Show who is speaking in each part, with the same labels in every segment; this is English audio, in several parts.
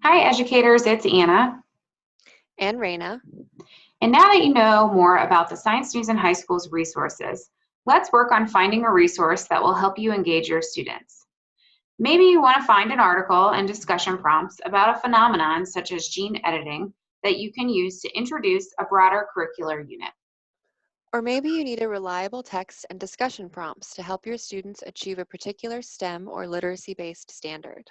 Speaker 1: Hi, educators, it's Anna.
Speaker 2: And Raina.
Speaker 1: And now that you know more about the Science News in High School's resources, let's work on finding a resource that will help you engage your students. Maybe you want to find an article and discussion prompts about a phenomenon such as gene editing that you can use to introduce a broader curricular unit.
Speaker 2: Or maybe you need a reliable text and discussion prompts to help your students achieve a particular STEM or literacy-based standard.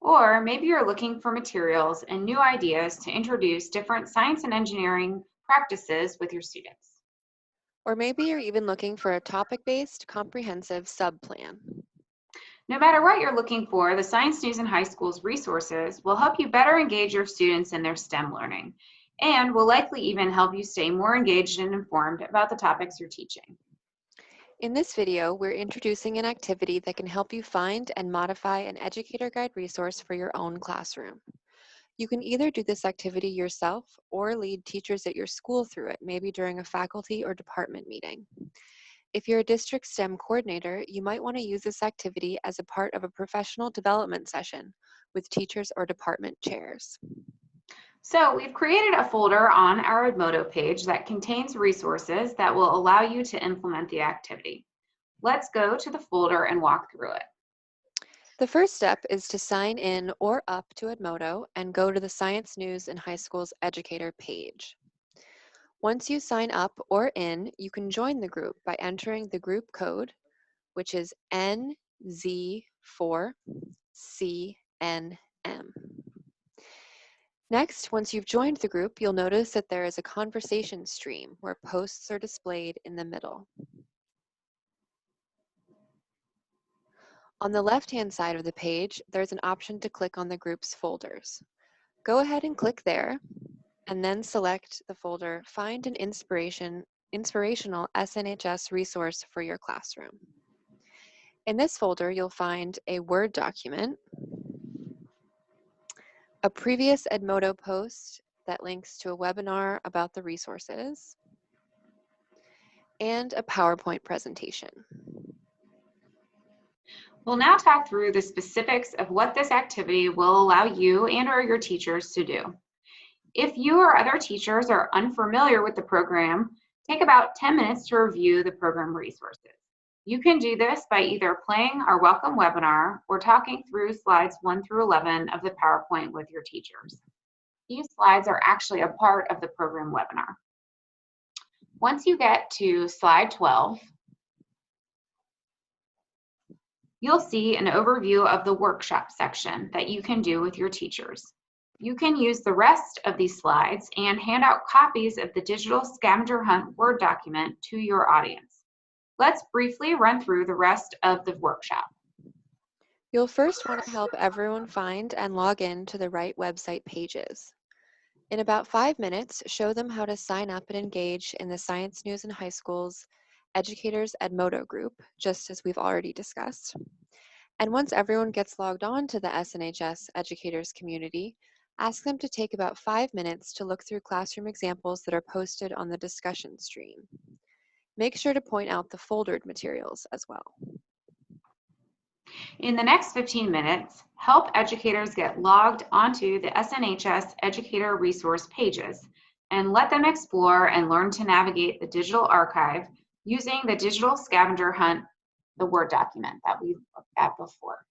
Speaker 1: Or maybe you're looking for materials and new ideas to introduce different science and engineering practices with your students.
Speaker 2: Or maybe you're even looking for a topic-based, comprehensive sub-plan.
Speaker 1: No matter what you're looking for, the Science News in High School's resources will help you better engage your students in their STEM learning, and will likely even help you stay more engaged and informed about the topics you're teaching.
Speaker 2: In this video, we're introducing an activity that can help you find and modify an educator guide resource for your own classroom. You can either do this activity yourself or lead teachers at your school through it, maybe during a faculty or department meeting. If you're a district STEM coordinator, you might want to use this activity as a part of a professional development session with teachers or department chairs.
Speaker 1: So we've created a folder on our Edmodo page that contains resources that will allow you to implement the activity. Let's go to the folder and walk through it.
Speaker 2: The first step is to sign in or up to Edmodo and go to the Science News in High School's educator page. Once you sign up or in, you can join the group by entering the group code, which is NZ4CNM. Next, once you've joined the group, you'll notice that there is a conversation stream where posts are displayed in the middle. On the left-hand side of the page, there's an option to click on the group's folders. Go ahead and click there, and then select the folder Find an Inspirational SNHS Resource for Your Classroom. In this folder, you'll find a Word document, a previous Edmodo post that links to a webinar about the resources, and a PowerPoint presentation.
Speaker 1: We'll now talk through the specifics of what this activity will allow you and or your teachers to do. If you or other teachers are unfamiliar with the program, take about 10 minutes to review the program resources. You can do this by either playing our welcome webinar or talking through slides 1 through 11 of the PowerPoint with your teachers. These slides are actually a part of the program webinar. Once you get to slide 12, you'll see an overview of the workshop section that you can do with your teachers. You can use the rest of these slides and hand out copies of the Digital Scavenger Hunt Word document to your audience. Let's briefly run through the rest of the workshop.
Speaker 2: You'll first want to help everyone find and log in to the right website pages. In about 5 minutes, show them how to sign up and engage in the Science News in High School's Educators Edmodo group, just as we've already discussed. And once everyone gets logged on to the SNHS Educators community, ask them to take about 5 minutes to look through classroom examples that are posted on the discussion stream. Make sure to point out the foldered materials as well.
Speaker 1: In the next 15 minutes, help educators get logged onto the SNHS Educator resource pages and let them explore and learn to navigate the digital archive using the Digital Scavenger Hunt, the Word document that we looked at before.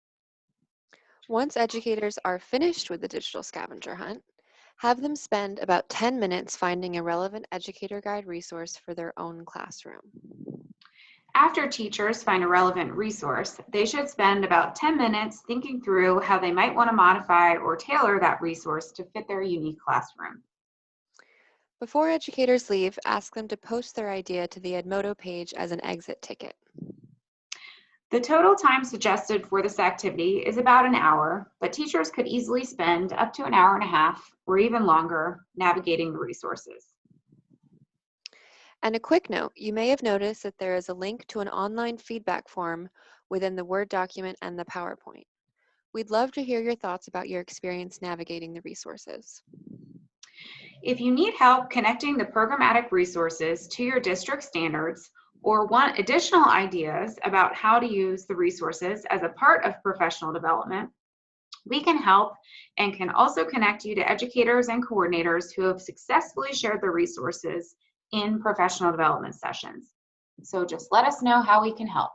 Speaker 2: Once educators are finished with the Digital Scavenger Hunt, have them spend about 10 minutes finding a relevant educator guide resource for their own classroom.
Speaker 1: After teachers find a relevant resource, they should spend about 10 minutes thinking through how they might want to modify or tailor that resource to fit their unique classroom.
Speaker 2: Before educators leave, ask them to post their idea to the Edmodo page as an exit ticket.
Speaker 1: The total time suggested for this activity is about an hour, but teachers could easily spend up to an hour and a half or even longer navigating the resources.
Speaker 2: And a quick note, you may have noticed that there is a link to an online feedback form within the Word document and the PowerPoint. We'd love to hear your thoughts about your experience navigating the resources.
Speaker 1: If you need help connecting the programmatic resources to your district standards or want additional ideas about how to use the resources as a part of professional development, We can help and can also connect you to educators and coordinators who have successfully shared the resources in professional development sessions. So just let us know how we can help.